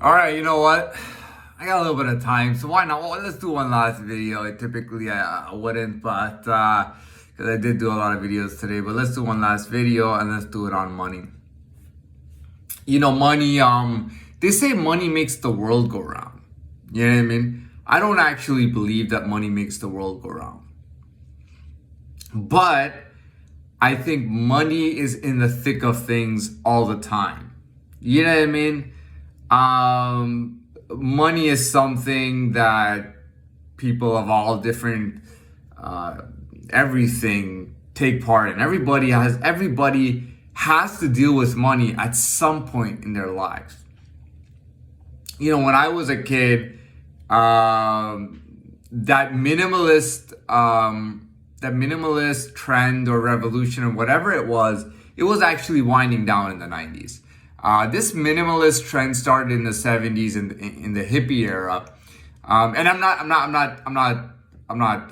All right, you know what? I got a little bit of time, so why not? Well, let's do one last video. Typically I wouldn't, but because I did do a lot of videos today, but let's do one last video and let's do it on money. You know, money. They say money makes the world go round. You know what I mean? I don't actually believe that money makes the world go round, but I think money is in the thick of things all the time. You know what I mean? Money is something that people of all different everything take part in. Everybody has to deal with money at some point in their lives. You know, when I was a kid, that minimalist trend or revolution or whatever it was actually winding down in the 90s. This minimalist trend started in the 70s in the hippie era, and I'm not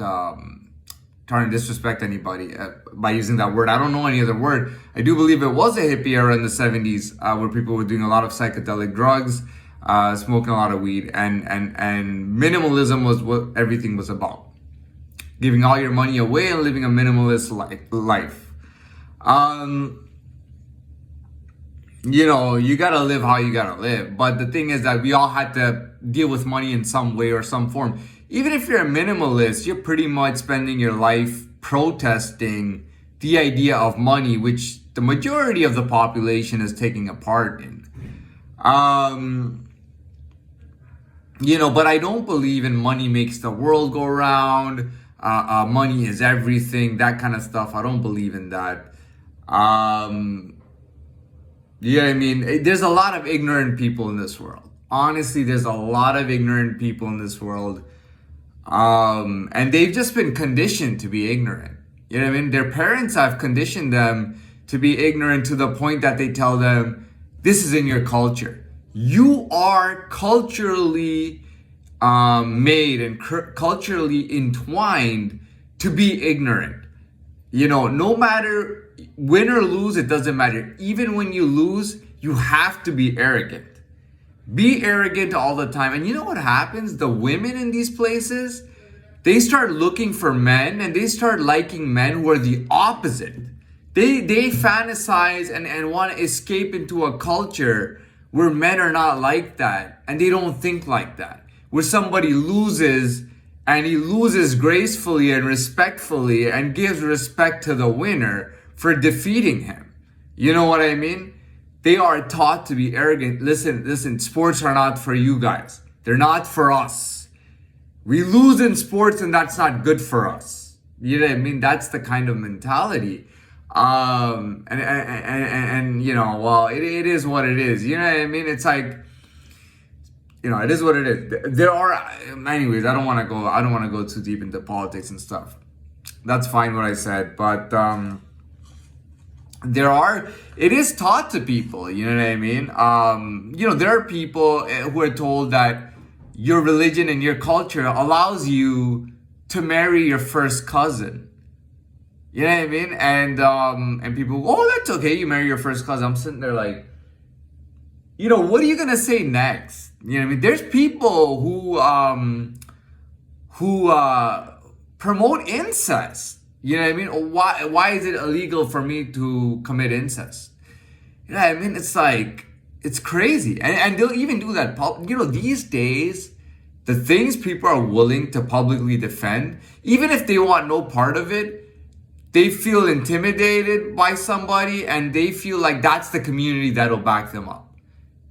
trying to disrespect anybody by using that word. I don't know any other word. I do believe it was a hippie era in the 70s where people were doing a lot of psychedelic drugs, smoking a lot of weed, and minimalism was what everything was about. Giving all your money away and living a minimalist life. You know, you gotta live how you gotta live. But the thing is that we all had to deal with money in some way or some form. Even if you're a minimalist, you're pretty much spending your life protesting the idea of money, which the majority of the population is taking a part in. You know, but I don't believe in money makes the world go round. Money is everything, that kind of stuff. I don't believe in that. You know what I mean? There's a lot of ignorant people in this world. Honestly, there's a lot of ignorant people in this world. And they've just been conditioned to be ignorant. You know what I mean? Their parents have conditioned them to be ignorant to the point that they tell them, this is in your culture. You are culturally made and culturally entwined to be ignorant. You know, no matter win or lose, it doesn't matter. Even when you lose, you have to be arrogant. Be arrogant all the time. And you know what happens? The women in these places, they start looking for men and they start liking men who are the opposite. They fantasize and want to escape into a culture where men are not like that and they don't think like that. Where somebody loses and he loses gracefully and respectfully and gives respect to the winner for defeating him. You know what I mean? They are taught to be arrogant. Listen, sports are not for you guys. They're not for us. We lose in sports and that's not good for us. You know what I mean? That's the kind of mentality. And you know, well, it is what it is. You know what I mean? It's like, you know, it is what it is. There are, anyways, I don't want to go too deep into politics and stuff. That's fine what I said, but it is taught to people, you know what I mean? You know, there are people who are told that your religion and your culture allows you to marry your first cousin. You know what I mean? And people go, oh, that's okay, you marry your first cousin. I'm sitting there like, you know, what are you gonna say next? You know what I mean? There's people who promote incest. You know what I mean? Why is it illegal for me to commit incest? You know what I mean? It's like, it's crazy. And they'll even do that. You know, these days, the things people are willing to publicly defend, even if they want no part of it, they feel intimidated by somebody and they feel like that's the community that'll back them up.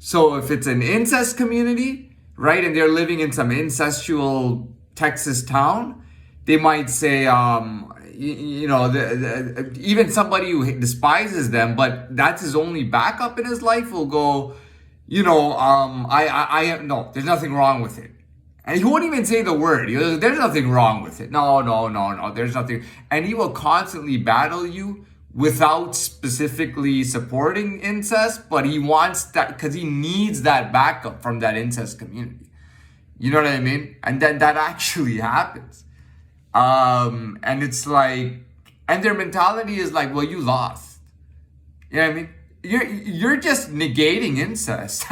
So if it's an incest community, right, and they're living in some incestual Texas town, they might say, you know, even somebody who despises them, but that's his only backup in his life, will go, you know, no, there's nothing wrong with it. And he won't even say the word. There's nothing wrong with it. No, there's nothing. And he will constantly battle you without specifically supporting incest, but he wants that because he needs that backup from that incest community. You know what I mean? And then that actually happens. And it's like, and their mentality is like, well, you lost. You know what I mean? You're just negating incest.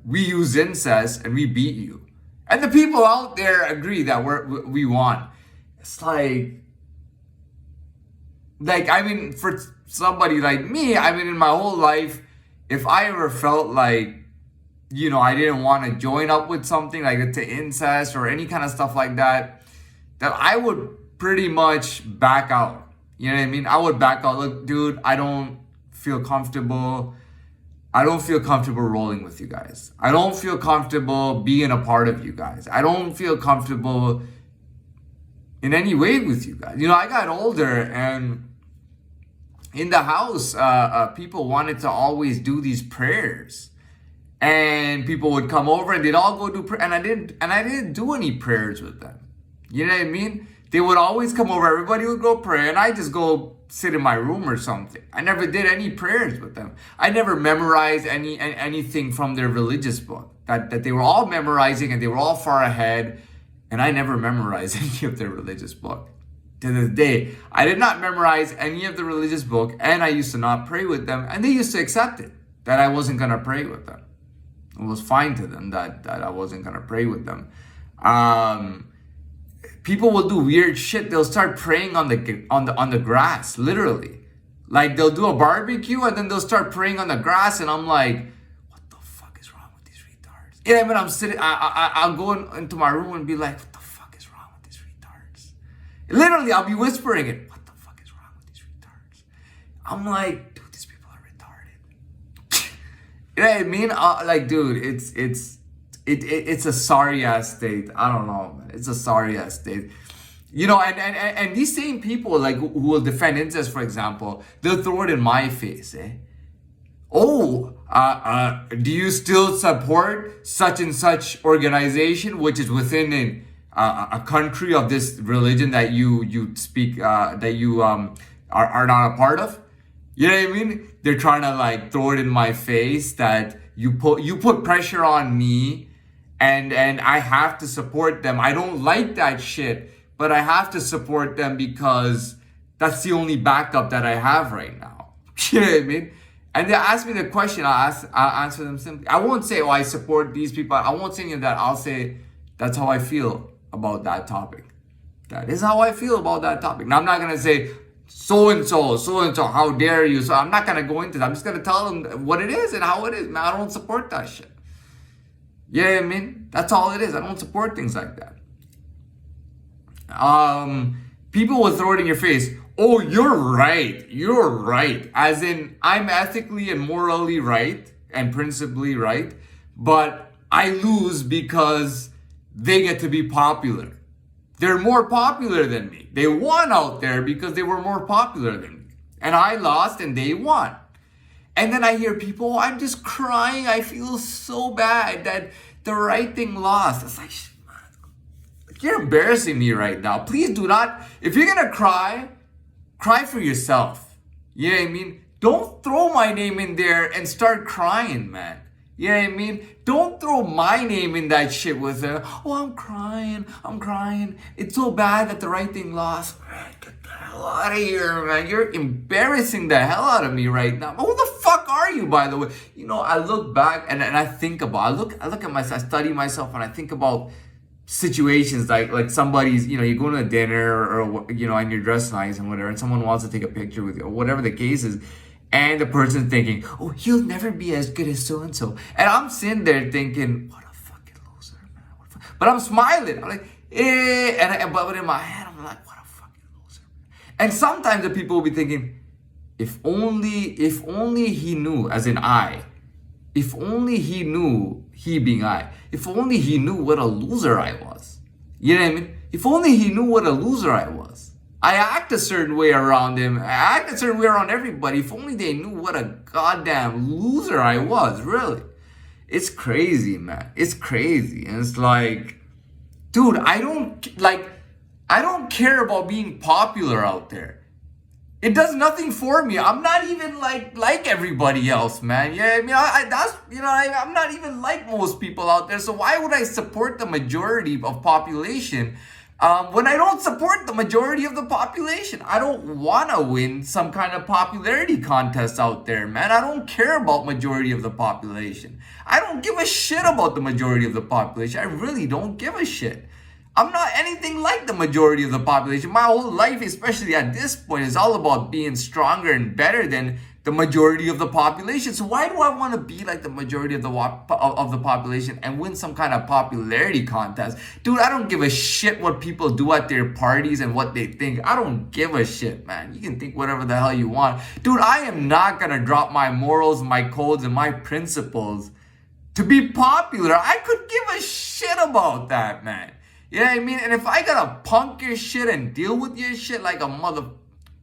we use incest and we beat you. And the people out there agree that we won. It's I mean, for somebody like me, I mean, in my whole life, if I ever felt like, I didn't want to join up with something like to incest or any kind of stuff like that, that I would pretty much back out. You know what I mean? I would back out. Look, dude, I don't feel comfortable. I don't feel comfortable rolling with you guys. I don't feel comfortable being a part of you guys. I don't feel comfortable in any way with you guys. I got older, and in the house, people wanted to always do these prayers, and people would come over and they'd all go do prayer, and I didn't do any prayers with them. You know what I mean? They would always come over, everybody would go pray, and I just go sit in my room or something. I never did any prayers with them. I never memorized anything from their religious book that they were all memorizing, and they were all far ahead, and I never memorized any of their religious book. To this day, I did not memorize any of the religious book, and I used to not pray with them, and they used to accept it, that I wasn't going to pray with them. It was fine to them that I wasn't going to pray with them. People will do weird shit. They'll start praying on the grass, literally. Like, they'll do a barbecue, and then they'll start praying on the grass, and I'm like, what the fuck is wrong with these retards? Yeah, I mean, I'm sitting, I'll go into my room and be like, what the fuck is wrong with these retards? Literally, I'll be whispering it. What the fuck is wrong with these retards? I'm like, dude, these people are retarded. You know what I mean? Dude, it's a sorry ass state. I don't know, man. It's a sorry ass state. And these same people, like, who will defend incest, for example, they'll throw it in my face, eh? Oh, do you still support such and such organization, which is within a country of this religion that you speak, that you are not a part of? You know what I mean? They're trying to, like, throw it in my face that you put pressure on me, and I have to support them. I don't like that shit, but I have to support them because that's the only backup that I have right now. You know what I mean? And they ask me the question, I'll answer them simply. I won't say, I support these people. I won't say any of that. I'll say, that's how I feel about that topic. That is how I feel about that topic. Now, I'm not going to say, so-and-so, how dare you? So I'm not going to go into that. I'm just going to tell them what it is and how it is. Man, I don't support that shit. You know what I mean? That's all it is. I don't support things like that. People will throw it in your face. Oh, you're right. You're right. As in, I'm ethically and morally right and principally right, but I lose because they get to be popular. They're more popular than me. They won out there because they were more popular than me. And I lost and they won. And then I hear people, I'm just crying. I feel so bad that the right thing lost. It's like, you're embarrassing me right now. Please do not. If you're going to cry for yourself. You know what I mean? Don't throw my name in there and start crying, man. You know what I mean? Don't throw my name in that shit with her. Oh, I'm crying. It's so bad that the right thing lost. Man, get the hell out of here, man. You're embarrassing the hell out of me right now. Who the fuck are you, by the way? I look back and I think about, I look at myself, I study myself, and I think about situations like somebody's, you're going to dinner or and you're dressed nice and whatever, and someone wants to take a picture with you or whatever the case is. And the person's thinking, oh, he'll never be as good as so-and-so. And I'm sitting there thinking, what a fucking loser, man. But I'm smiling. I'm like, but in my head, I'm like, what a fucking loser. And sometimes the people will be thinking, if only he knew, as in I, if only he knew, he being I, if only he knew what a loser I was. You know what I mean? If only he knew what a loser I was. I act a certain way around him. I act a certain way around everybody. If only they knew what a goddamn loser I was, really. It's crazy, man. It's crazy. And it's like, dude, I don't care about being popular out there. It does nothing for me. I'm not even like everybody else, man. Yeah, I'm not even like most people out there. So why would I support the majority of population when I don't support the majority of the population. I don't want to win some kind of popularity contest out there, man. I don't care about majority of the population. I don't give a shit about the majority of the population. I really don't give a shit. I'm not anything like the majority of the population. My whole life, especially at this point, is all about being stronger and better than the majority of the population. So why do I want to be like the majority of the population and win some kind of popularity contest? Dude, I don't give a shit what people do at their parties and what they think. I don't give a shit, man. You can think whatever the hell you want. Dude, I am not going to drop my morals, my codes, and my principles to be popular. I could give a shit about that, man. You know what I mean? And if I gotta punk your shit and deal with your shit like a mother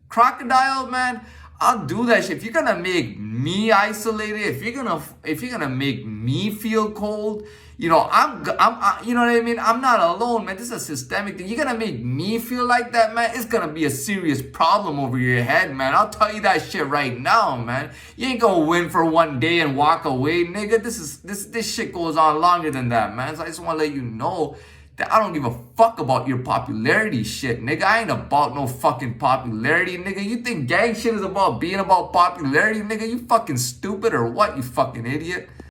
crocodile, man, I'll do that shit. If you're gonna make me isolated, if you're gonna make me feel cold, you know, you know what I mean? I'm not alone, man. This is a systemic thing. You're gonna make me feel like that, man. It's gonna be a serious problem over your head, man. I'll tell you that shit right now, man. You ain't gonna win for one day and walk away, nigga. This shit goes on longer than that, man. So I just wanna let you know that I don't give a fuck about your popularity shit, nigga. I ain't about no fucking popularity, nigga. You think gang shit is about being about popularity, nigga? You fucking stupid or what, you fucking idiot?